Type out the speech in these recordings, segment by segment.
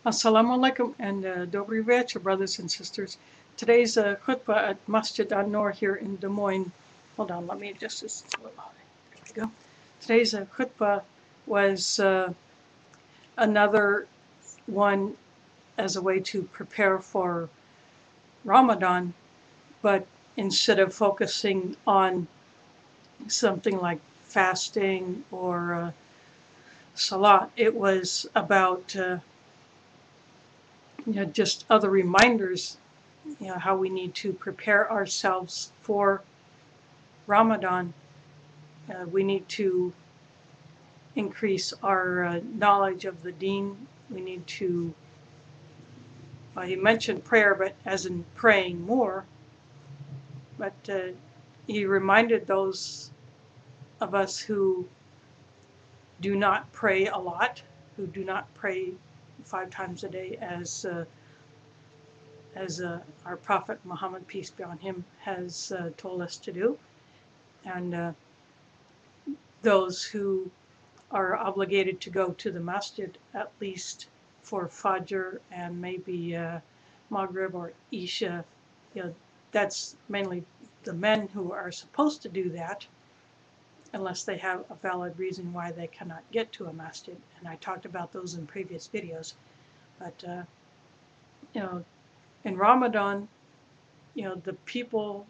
Assalamu alaikum and dobry večer, brothers and sisters. Today's khutbah at Masjid An-Noor here in Des Moines. Hold on, let me adjust this. There we go. Today's khutbah was another one as a way to prepare for Ramadan, but instead of focusing on something like fasting or salat, it was about just other reminders, how we need to prepare ourselves for Ramadan. We need to increase our knowledge of the deen. We need to, he mentioned prayer, but as in praying more. But he reminded those of us who do not pray a lot, who do not pray 5 times a day as our Prophet Muhammad, peace be on him, has told us to do. And those who are obligated to go to the masjid at least for fajr and maybe maghrib or isha. That's mainly the men who are supposed to do that, unless they have a valid reason why they cannot get to a masjid. And I talked about those in previous videos. But in Ramadan, the people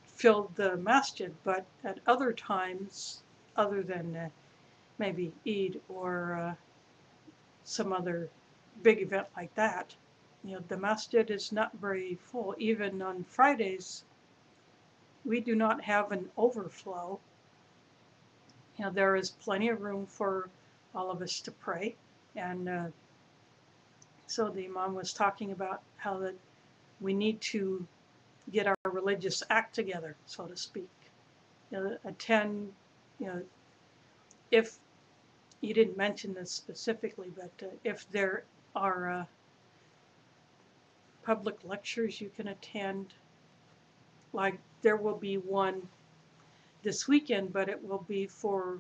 filled the masjid, but at other times, other than maybe Eid or some other big event like that, the masjid is not very full. Even on Fridays, we do not have an overflow. There is plenty of room for all of us to pray. And so the imam was talking about how that we need to get our religious act together, so to speak. Attend, if you didn't mention this specifically, but if there are public lectures you can attend, like there will be one this weekend, but it will be for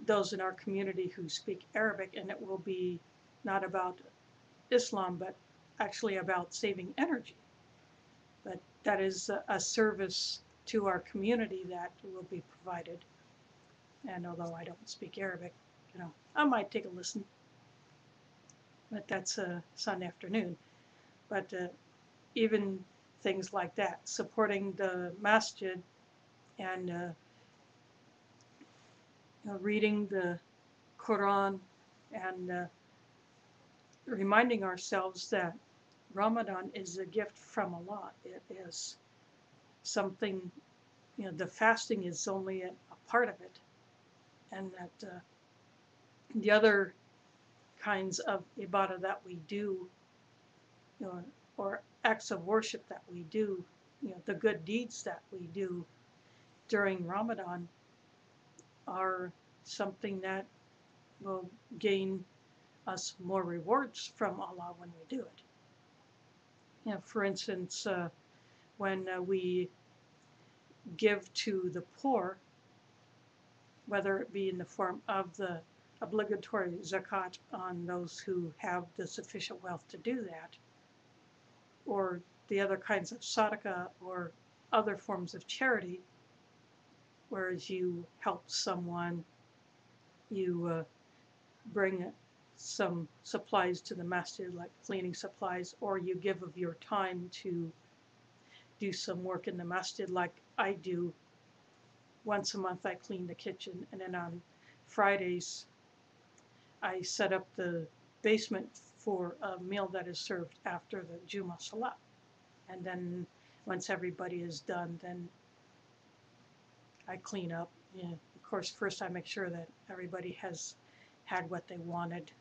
those in our community who speak Arabic, and it will be not about Islam, but actually about saving energy. But that is a service to our community that will be provided. And although I don't speak Arabic, I might take a listen. But that's a Sunday afternoon. But even things like that, supporting the masjid and reading the Qur'an and reminding ourselves that Ramadan is a gift from Allah. It is something, the fasting is only a part of it, and that the other kinds of ibada that we do, or acts of worship that we do, the good deeds that we do during Ramadan are something that will gain us more rewards from Allah when we do it. For instance, when we give to the poor, whether it be in the form of the obligatory zakat on those who have the sufficient wealth to do that, or the other kinds of sadaqa or other forms of charity, whereas you help someone, you bring some supplies to the masjid, like cleaning supplies, or you give of your time to do some work in the masjid, like I do. Once a month I clean the kitchen, and then on Fridays I set up the basement for a meal that is served after the Juma Salat. And then once everybody is done, then I clean up. Of course, first I make sure that everybody has had what they wanted.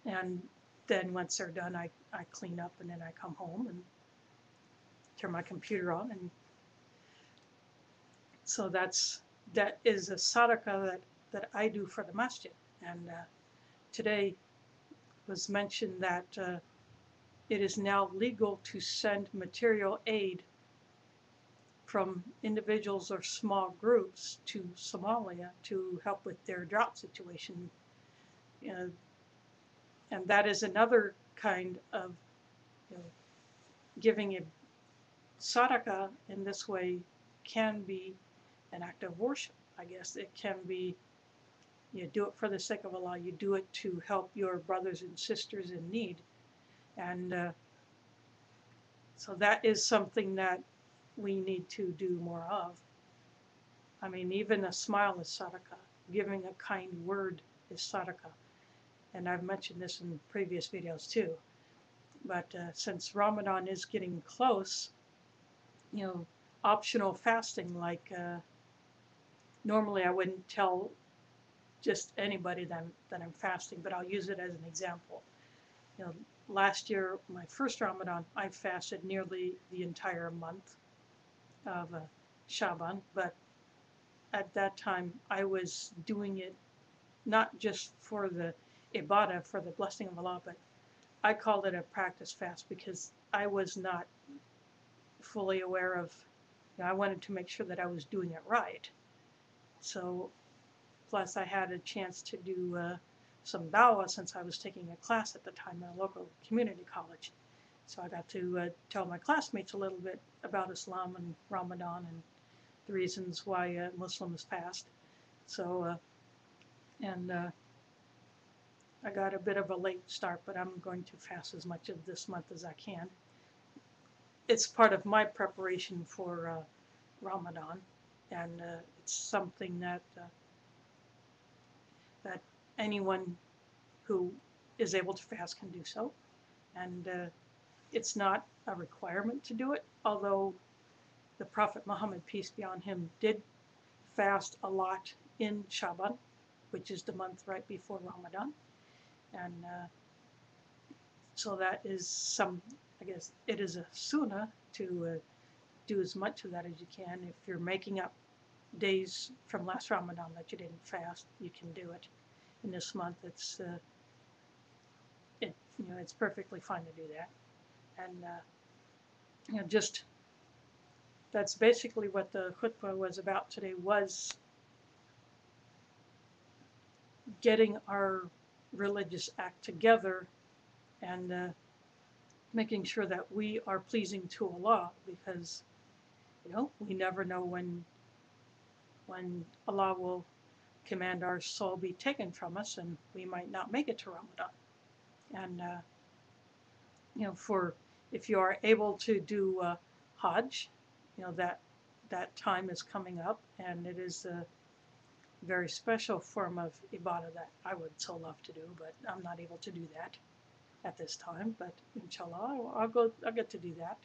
And then once they're done, I clean up, and then I come home and turn my computer on. And so that is a sadaqa that I do for the masjid. And today was mentioned that it is now legal to send material aid from individuals or small groups to Somalia to help with their drought situation. And that is another kind of, you know, giving a sadaqa in this way can be an act of worship. I guess it can be, you do it for the sake of Allah. You do it to help your brothers and sisters in need. And so that is something that we need to do more of. I mean, even a smile is sadaqa. Giving a kind word is sadaqa. And I've mentioned this in previous videos too. But since Ramadan is getting close, you know, optional fasting, like normally I wouldn't tell just anybody that I'm fasting, but I'll use it as an example. You know, last year, my first Ramadan, I fasted nearly the entire month of Shaban, but at that time I was doing it not just for the ibada, for the blessing of Allah, but I called it a practice fast because I was not fully aware of, you know, I wanted to make sure that I was doing it right. So, plus I had a chance to do some dawah since I was taking a class at the time at a local community college. So I got to tell my classmates a little bit about Islam and Ramadan and the reasons why Muslims fast. So, I got a bit of a late start, but I'm going to fast as much of this month as I can. It's part of my preparation for Ramadan, and it's something that that anyone who is able to fast can do so. And it's not a requirement to do it, although the Prophet Muhammad, peace be on him, did fast a lot in Shaban, which is the month right before Ramadan. And so that is I guess it is a sunnah to do as much of that as you can. If you're making up days from last Ramadan that you didn't fast, you can do it. In this month, it's it's perfectly fine to do that. And just that's basically what the khutbah was about today, was getting our religious act together and making sure that we are pleasing to Allah, because we never know when Allah will command our soul be taken from us, and we might not make it to Ramadan. And if you are able to do Hajj, that time is coming up, and it is a very special form of ibada that I would so love to do, but I'm not able to do that at this time. But inshallah, I'll get to do that.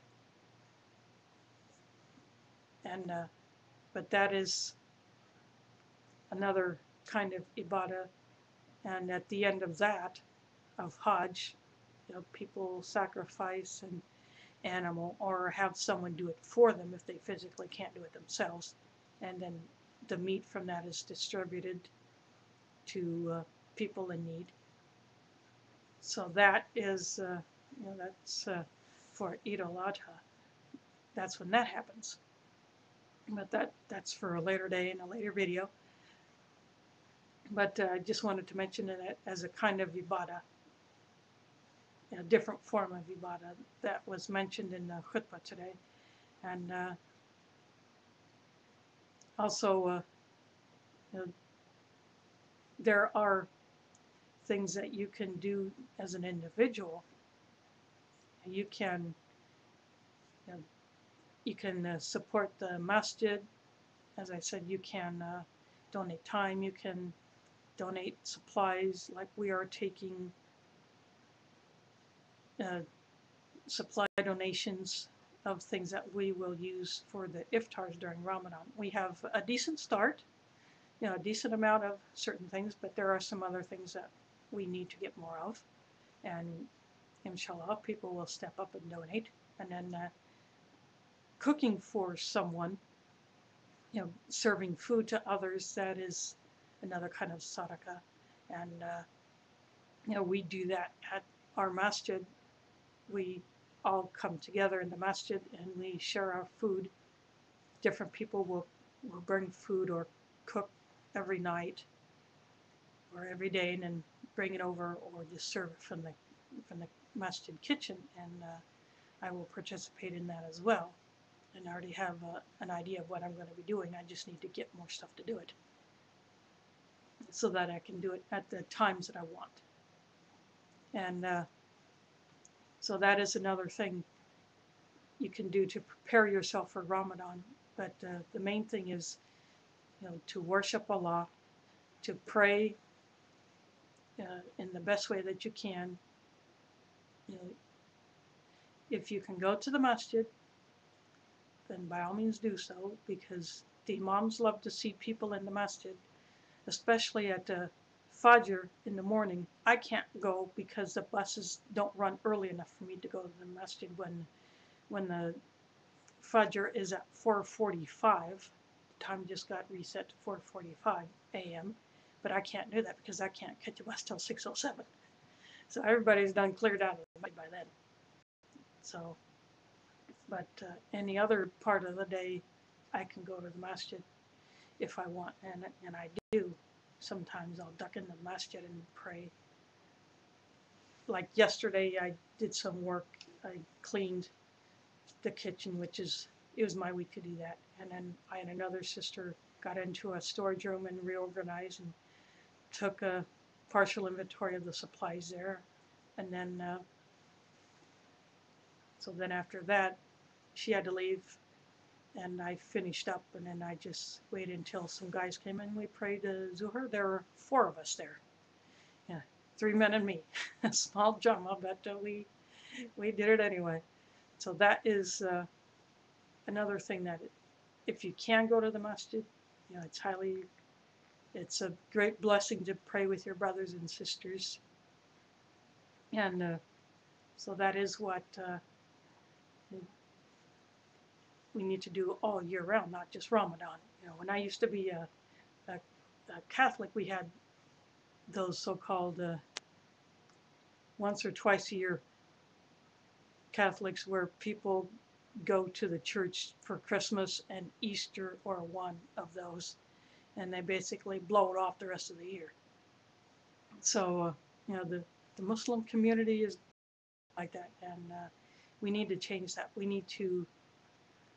And but that is another kind of ibada. And at the end of that, of Hajj, people sacrifice an animal or have someone do it for them if they physically can't do it themselves, and then the meat from that is distributed to people in need. So that is, that's for Eid al-Adha. That's when that happens. But that's for a later day in a later video. But I just wanted to mention it as a kind of ibada, a different form of ibada that was mentioned in the khutbah today. And also, there are things that you can do as an individual. You can support the masjid. As I said, you can donate time. You can donate supplies, like we are taking supply donations of things that we will use for the iftars during Ramadan. We have a decent start, a decent amount of certain things, but there are some other things that we need to get more of. And inshallah, people will step up and donate. And then cooking for someone, serving food to others, that is another kind of sadaqa. And we do that at our masjid. We all come together in the masjid and we share our food. Different people will bring food or cook every night, or every day, and then bring it over, or just serve it from the masjid kitchen, and I will participate in that as well. And I already have an idea of what I'm going to be doing. I just need to get more stuff to do it, so that I can do it at the times that I want. And so that is another thing you can do to prepare yourself for Ramadan. But the main thing is, to worship Allah, to pray in the best way that you can. If you can go to the masjid, then by all means do so, because the imams love to see people in the masjid, especially at fajr in the morning. I can't go because the buses don't run early enough for me to go to the masjid when the fajr is at 4:45. The time just got reset to 4:45 a.m. But I can't do that because I can't catch a bus till 6:07. So everybody's done cleared out of the masjid by then. So, but any other part of the day, I can go to the masjid if I want, and I do. Sometimes I'll duck into the masjid and pray. Like yesterday, I did some work. I cleaned the kitchen, it was my week to do that. And then I and another sister got into a storage room and reorganized and took a partial inventory of the supplies there. And then, so then after that, she had to leave, and I finished up, and then I just waited until some guys came in. We prayed Zuhr. There were 4 of us there. Yeah, 3 men and me. A small jama, but we did it anyway. So that is another thing that if you can go to the masjid, it's a great blessing to pray with your brothers and sisters. And so that is what we need to do all year round, not just Ramadan. When I used to be a Catholic, we had those so-called once or twice a year Catholics where people go to the church for Christmas and Easter, or one of those, and they basically blow it off the rest of the year. So the Muslim community is like that, and we need to change that. We need to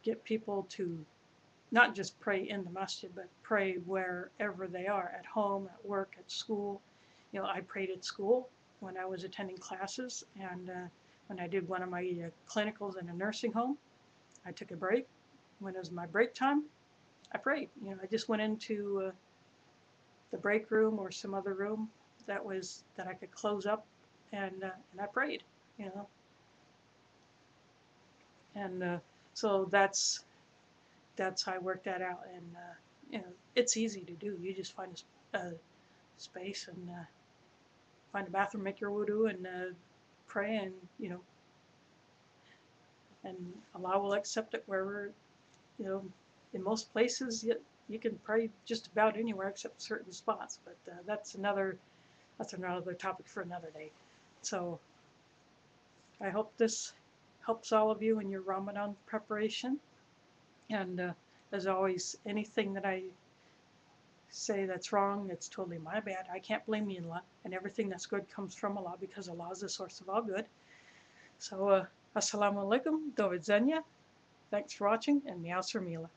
get people to not just pray in the masjid, but pray wherever they are, at home, at work, at school. I prayed at school when I was attending classes, and when I did one of my clinicals in a nursing home, I took a break. When it was my break time, I prayed. I just went into the break room or some other room that I could close up, and I prayed. And so that's how I worked that out. And it's easy to do. You just find a space and find a bathroom, make your wudu, and pray, and and Allah will accept it wherever. In most places you can pray just about anywhere except certain spots. But that's another topic for another day. So I hope this helps all of you in your Ramadan preparation. And as always, anything that I say that's wrong, it's totally my bad. I can't blame Allah, and everything that's good comes from Allah, because Allah is the source of all good. So, assalamu alaikum, do widzenia. Thanks for watching, and miao Mila.